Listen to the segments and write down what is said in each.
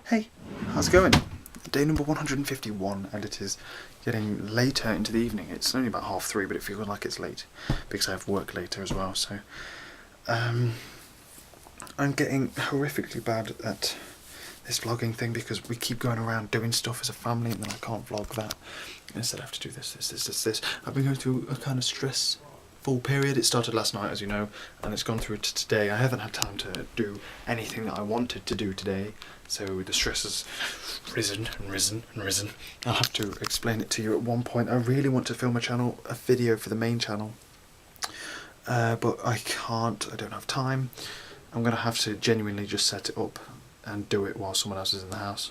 Hey, how's it going? Day number 151, and it is getting later into the evening. It's only about 3:30, but it feels like it's late because I have work later as well. So, I'm getting horrifically bad at this vlogging thing because we keep going around doing stuff as a family, and then I can't vlog that. Instead, I have to do this. I've been going through a kind of stressful period. It started last night, as you know, and it's gone through to today. I haven't had time to do anything that I wanted to do today. So the stress has risen and risen and risen. I'll have to explain it to you at one point. I really want to film a video for the main channel, but I can't. I don't have time. I'm going to have to genuinely just set it up and do it while someone else is in the house.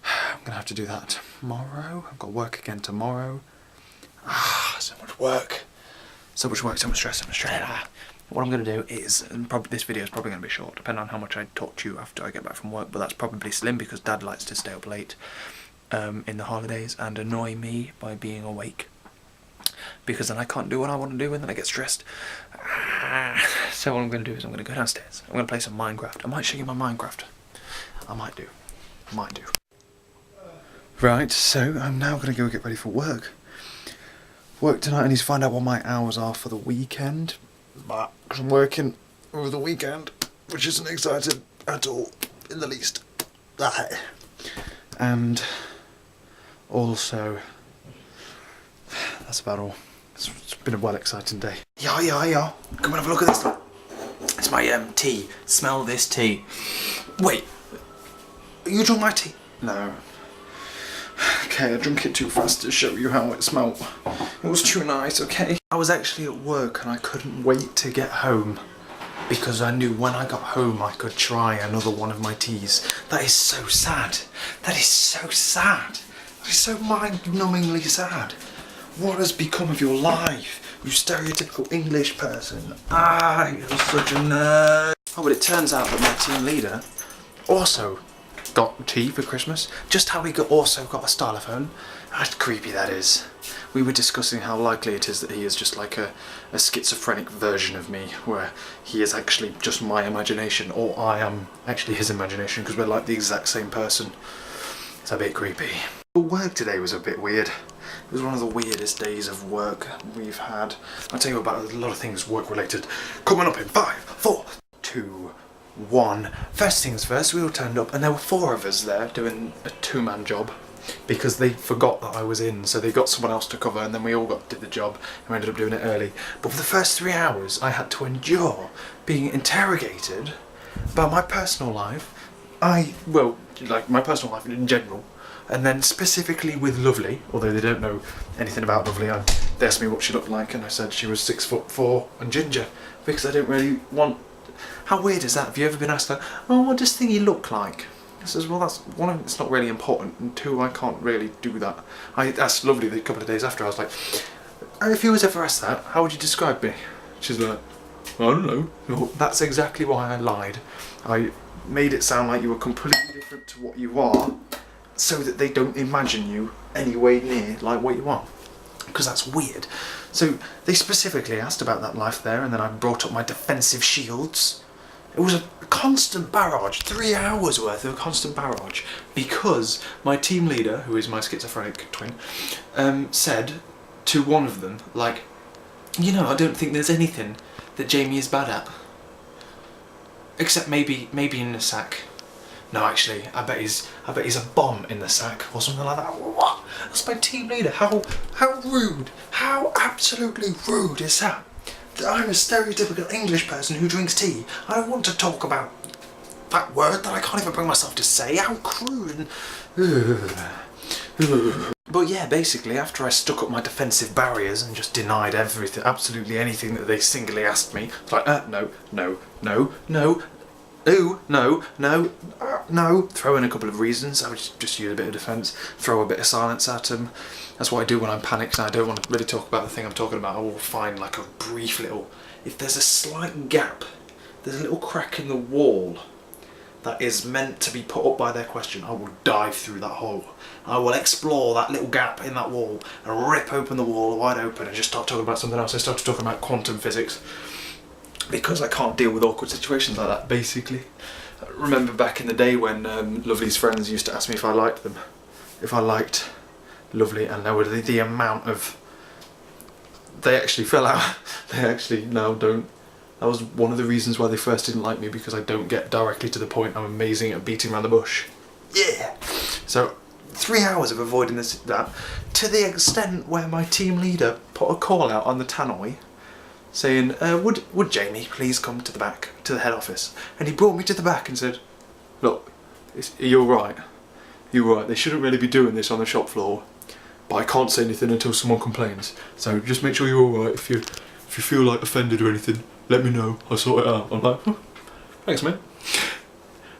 I'm going to have to do that tomorrow. I've got work again tomorrow. So much work. So much work, so much stress, so much stress. What I'm going to do is, and this video is probably going to be short, depending on how much I talk to you after I get back from work, but that's probably slim because Dad likes to stay up late in the holidays and annoy me by being awake, because then I can't do what I want to do and then I get stressed. So what I'm going to do is I'm going to go downstairs, I'm going to play some Minecraft. I might show you my Minecraft. I might do. Right, so I'm now going to go get ready for work. Work tonight. I need to find out what my hours are for the weekend. Because I'm working over the weekend, which isn't exciting at all, in the least. And also, that's about all. It's been a well exciting day. Yeah. Come and have a look at this one. It's my tea. Smell this tea. Wait, you drunk my tea? No. Okay, I drank it too fast to show you how it smelled. It was too nice, okay? I was actually at work and I couldn't wait to get home because I knew when I got home I could try another one of my teas. That is so sad. That is so sad. That is so mind-numbingly sad. What has become of your life, you stereotypical English person? You're such a nerd. Oh, but it turns out that my team leader also got tea for Christmas, just how he also got a stylophone. How creepy that is. We were discussing how likely it is that he is just like a schizophrenic version of me, where he is actually just my imagination, or I am actually his imagination, because we're like the exact same person. It's a bit creepy. But work today was a bit weird. It was one of the weirdest days of work we've had. I'll tell you about a lot of things work related coming up in 5, 4, 2, 1. First things first, we all turned up and there were 4 of us there doing a 2-man job because they forgot that I was in, so they got someone else to cover, and then we all did the job and we ended up doing it early. But for the first 3 hours I had to endure being interrogated about my personal life. Like my personal life in general, and then specifically with Lovely, although they don't know anything about Lovely. They asked me what she looked like and I said she was 6'4" and ginger, because I didn't really want. How weird is that? Have you ever been asked that? Oh, what does thingy look like? I says, well, that's one, it's not really important, and 2, I can't really do that. I asked Lovely a couple of days after. I was like, if you was ever asked that, how would you describe me? She's like, I don't know. Well, that's exactly why I lied. I made it sound like you were completely different to what you are, so that they don't imagine you anywhere near like what you are. Because that's weird. So they specifically asked about that life there, and then I brought up my defensive shields. It was a constant barrage, 3 hours worth of constant barrage, because my team leader, who is my schizophrenic twin, said to one of them, like, you know, I don't think there's anything that Jamie is bad at. Except maybe in the sack. No, actually, I bet he's a bomb in the sack or something like that. What? That's my team leader. How rude? How absolutely rude is that? I'm a stereotypical English person who drinks tea. I don't want to talk about that word that I can't even bring myself to say. How crude and. But yeah, basically, after I stuck up my defensive barriers and just denied everything, absolutely anything that they singly asked me, it's like, no. Ooh, no. Throw in a couple of reasons. I would just use a bit of defence, throw a bit of silence at them. That's what I do when I'm panicked and I don't want to really talk about the thing I'm talking about. I will find like a brief little, if there's a slight gap, there's a little crack in the wall that is meant to be put up by their question, I will dive through that hole. I will explore that little gap in that wall and rip open the wall wide open and just start talking about something else. I started talking about quantum physics, because I can't deal with awkward situations like that, basically. remember back in the day when Lovely's friends used to ask me if I liked them. If I liked Lovely, and there were the amount of... They actually fell out. They actually now don't. That was one of the reasons why they first didn't like me, because I don't get directly to the point. I'm amazing at beating around the bush. Yeah! So, 3 hours of avoiding that, to the extent where my team leader put a call out on the tannoy saying, would Jamie please come to the back, to the head office? And he brought me to the back and said, look, you're right. You're right, they shouldn't really be doing this on the shop floor, but I can't say anything until someone complains. So just make sure you're alright. If you feel like offended or anything, let me know, I'll sort it out. I'm like, oh, thanks mate.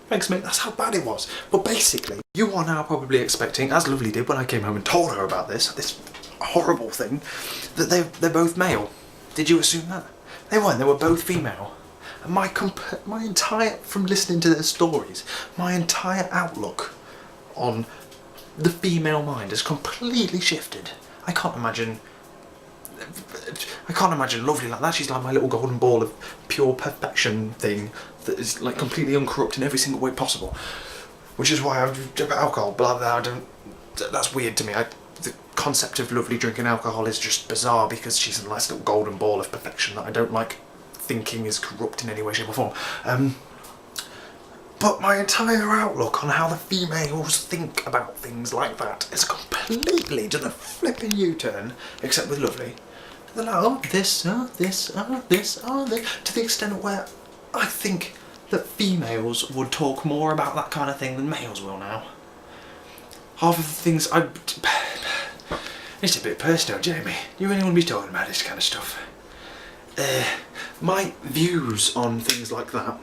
Thanks mate, that's how bad it was. But basically, you are now probably expecting, as Lovely did when I came home and told her about this horrible thing, that they're both male. Did you assume that? They weren't, they were both female. And my entire, from listening to their stories, my entire outlook on the female mind has completely shifted. I can't imagine Lovely like that. She's like my little golden ball of pure perfection thing that is like completely uncorrupt in every single way possible. Which is why alcohol, blah blah, that's weird to me. The concept of Lovely drinking alcohol is just bizarre, because she's a nice little golden ball of perfection that I don't like thinking is corrupt in any way, shape or form. But my entire outlook on how the females think about things like that is completely done a flipping U-turn, except with Lovely. They're like, oh, this, this, this, this, to the extent where I think that females would talk more about that kind of thing than males will now. Half of the things it's a bit personal, Jamie. You really want to be talking about this kind of stuff? My views on things like that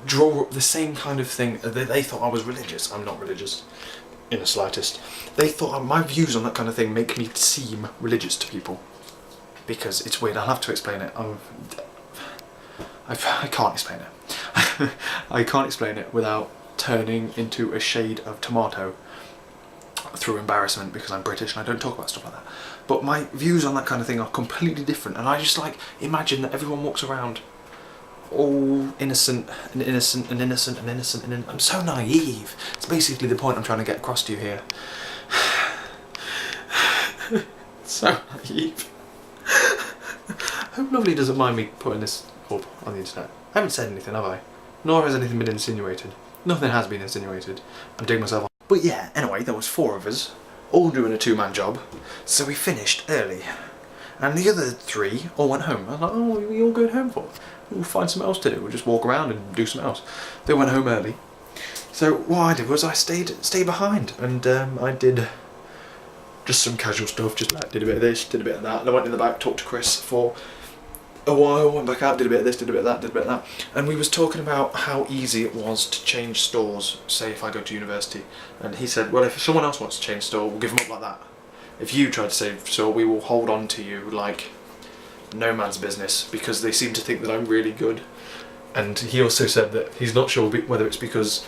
draw up the same kind of thing. They thought I was religious. I'm not religious in the slightest. They thought my views on that kind of thing make me seem religious to people, because it's weird. I'll have to explain it. I can't explain it. I can't explain it without turning into a shade of tomato through embarrassment, because I'm British and I don't talk about stuff like that. But my views on that kind of thing are completely different, and I just like imagine that everyone walks around all innocent and innocent and innocent and innocent and I'm so naive. It's basically the point I'm trying to get across to you here. So naive. I hope Lovely doesn't mind me putting this up on the internet. I haven't said anything, have I? Nor has anything been insinuated. Nothing has been insinuated. I'm digging myself on. But yeah, anyway, there was 4 of us, all doing a 2-man job, so we finished early. And the other 3 all went home. I was like, oh, what are you all going home for? We'll find something else to do. We'll just walk around and do something else. They went home early. So what I did was I stayed behind, and I did just some casual stuff, just like did a bit of this, did a bit of that. And I went in the back, talked to Chris for a while, went back out, did a bit of this, did a bit of that, did a bit of that. And we was talking about how easy it was to change stores, say if I go to university. And he said, well, if someone else wants to change store, we'll give them up like that. If you try to save store, we will hold on to you like no man's business, because they seem to think that I'm really good. And he also said that he's not sure whether it's because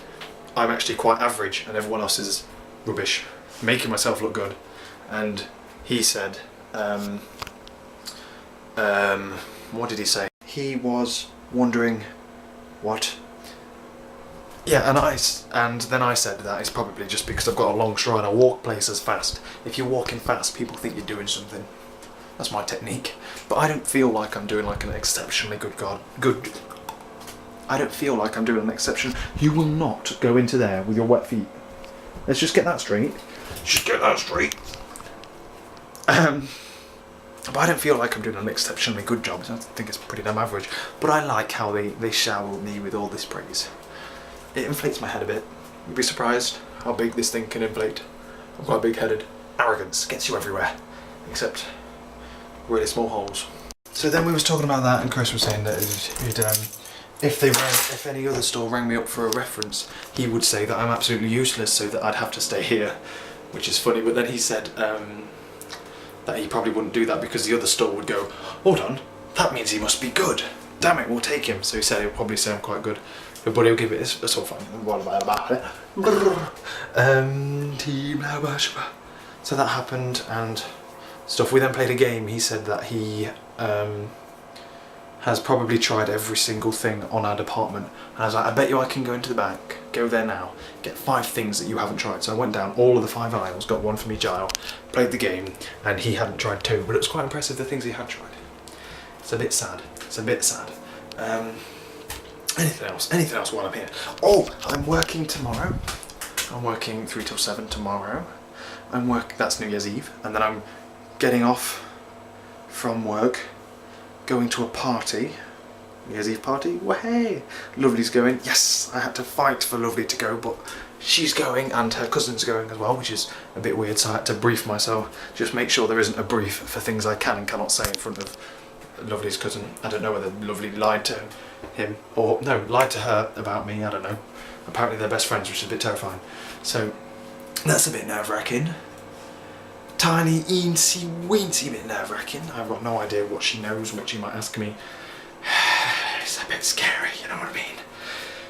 I'm actually quite average and everyone else is rubbish, making myself look good. And he said, what did he say? He was wondering what. Yeah, and then I said that it's probably just because I've got a long stride. I walk places fast. If you're walking fast, people think you're doing something. That's my technique. But I don't feel like I'm doing like an exceptionally good. I don't feel like I'm doing an exception. You will not go into there with your wet feet. Let's just get that straight. Just get that straight. But I don't feel like I'm doing an exceptionally good job. I think it's pretty damn average. But I like how they shower me with all this praise. It inflates my head a bit. You'd be surprised how big this thing can inflate. I'm quite big-headed. Arrogance gets you everywhere, except really small holes. So then we was talking about that, and Chris was saying that if any other store rang me up for a reference, he would say that I'm absolutely useless, so that I'd have to stay here, which is funny. But then he said that he probably wouldn't do that because the other store would go, hold on, that means he must be good. Damn it, we'll take him. So he said he'll probably say I'm quite good. But he'll give it, it's all fine. So that happened and stuff. We then played a game. He said that has probably tried every single thing on our department. And I was like, I bet you I can go into the back, go there now, get 5 things that you haven't tried. So I went down all of the 5 aisles, got one from each aisle, played the game, and he hadn't tried 2, but it was quite impressive the things he had tried. It's a bit sad. It's a bit sad. Anything else? Anything else while I'm here? Oh, I'm working tomorrow. I'm working 3 till 7 tomorrow. That's New Year's Eve, and then I'm getting off from work, going to a party, New Year's Eve party. Way, Lovely's going. Yes, I had to fight for Lovely to go, but she's going and her cousin's going as well, which is a bit weird. So I had to brief myself, just make sure there isn't a brief for things I can and cannot say in front of Lovely's cousin. I don't know whether Lovely lied to him or no, lied to her about me. I don't know. Apparently they're best friends, which is a bit terrifying. So that's a bit nerve-wracking. Tiny, eensy, weensy bit nerve-wracking. I've got no idea what she knows, what she might ask me. It's a bit scary, you know what I mean?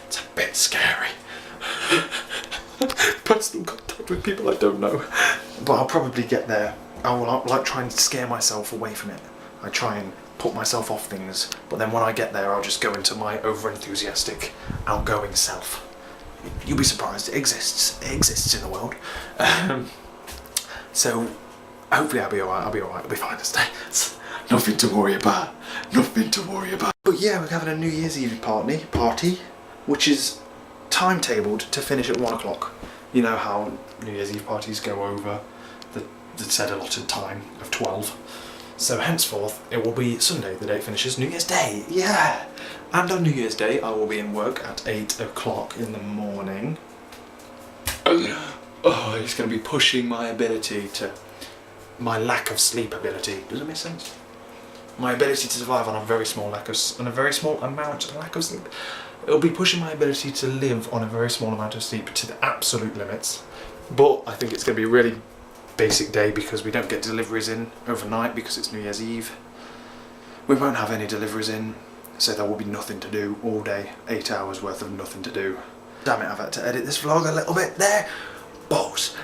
It's a bit scary. Personal contact with people I don't know. But I'll probably get there. I will like try and scare myself away from it. I try and put myself off things, but then when I get there I'll just go into my over-enthusiastic, outgoing self. You'll be surprised, it exists. It exists in the world. So hopefully I'll be alright, I'll be fine this day. It's nothing to worry about, nothing to worry about. But yeah, we're having a New Year's Eve party, which is timetabled to finish at 1 o'clock. You know how New Year's Eve parties go over the said allotted time of 12. So henceforth, it will be Sunday, the day it finishes, New Year's Day, yeah! And on New Year's Day, I will be in work at 8 o'clock in the morning. Oh, it's going to be pushing my ability to, my lack of sleep ability. Does it make sense? My ability to survive on a very small lack of sleep. It'll be pushing my ability to live on a very small amount of sleep to the absolute limits. But I think it's going to be a really basic day because we don't get deliveries in overnight because it's New Year's Eve. We won't have any deliveries in, so there will be nothing to do all day. 8 hours worth of nothing to do. Damn it, I've had to edit this vlog a little bit there. Balls.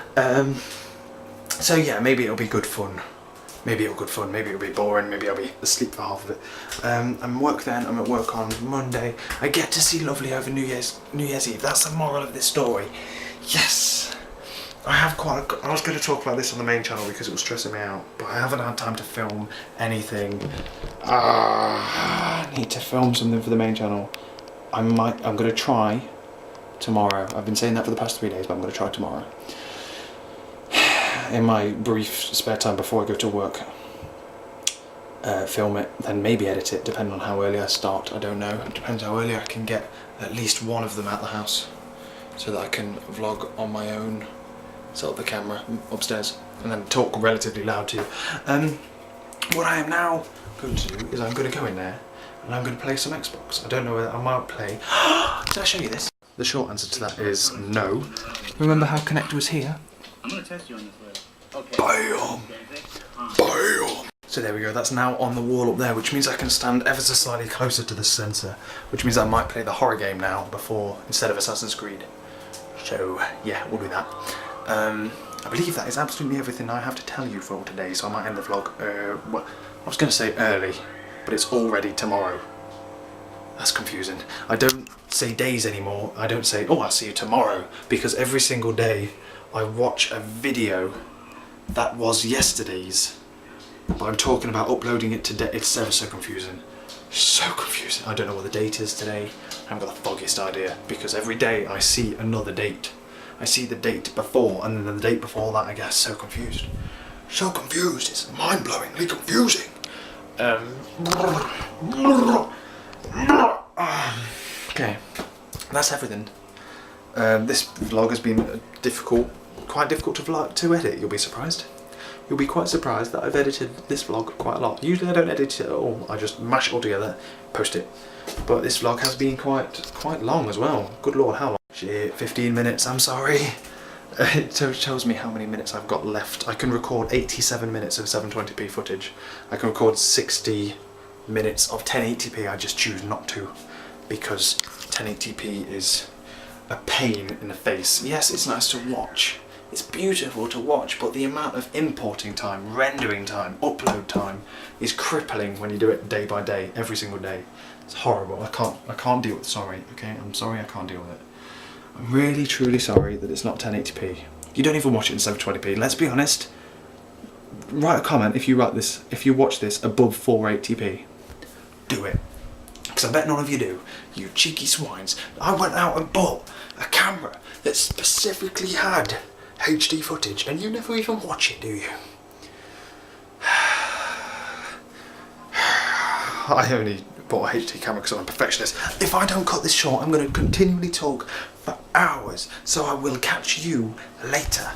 So yeah, maybe it'll be good fun. Maybe it'll be boring, maybe I'll be asleep for half of it. I'm at work then, I'm at work on Monday. I get to see Lovely over New Year's Eve. That's the moral of this story. Yes! I was going to talk about this on the main channel because it was stressing me out, but I haven't had time to film anything. I need to film something for the main channel. I'm going to try tomorrow. I've been saying that for the past 3 days, but I'm going to try tomorrow. In my brief spare time before I go to work, film it, then maybe edit it, depending on how early I start. I don't know. It depends how early I can get at least one of them at the house, so that I can vlog on my own, set up the camera upstairs, and then talk relatively loud to you. What I am now going to do is I'm going to go in there and I'm going to play some Xbox. I don't know whether I might play. Did I show you this? The short answer to that is no. Remember how Connect was here? I'm going to test you on this later. Okay. Bam! Bam! So there we go, that's now on the wall up there, which means I can stand ever so slightly closer to the sensor, which means I might play the horror game now instead of Assassin's Creed. So yeah, we'll do that. I believe that is absolutely everything I have to tell you for today, so I might end the vlog, well, I was going to say early, but it's already tomorrow. That's confusing. I don't say days anymore, I don't say, oh, I'll see you tomorrow, because every single day I watch a video that was yesterday's, but I'm talking about uploading it today. It's so confusing. So confusing. I don't know what the date is today. I haven't got the foggiest idea, because every day I see another date. I see the date before and then the date before that. I get so confused. So confused. It's mind-blowingly confusing. Okay, that's everything. This vlog has been quite difficult to edit. You'll be surprised. You'll be quite surprised that I've edited this vlog quite a lot. Usually I don't edit it at all. I just mash it all together, post it. But this vlog has been quite long as well. Good lord, how long? Shit, 15 minutes, I'm sorry. It shows me how many minutes I've got left. I can record 87 minutes of 720p footage. I can record 60 minutes of 1080p. I just choose not to, because 1080p is a pain in the face. Yes, it's nice to watch, It's beautiful to watch, but the amount of importing time, rendering time, upload time is crippling when you do it day by day, every single day. It's horrible. I can't deal with it. Sorry, okay? I'm sorry I can't deal with it. I'm really, truly sorry that it's not 1080p. You don't even watch it in 720p. Let's be honest. Write a comment if you watch this above 480p. Do it. Because I bet none of you do. You cheeky swines. I went out and bought a camera that specifically had HD footage, and you never even watch it, do you? I only bought a HD camera because I'm a perfectionist. If I don't cut this short, I'm going to continually talk for hours, so I will catch you later.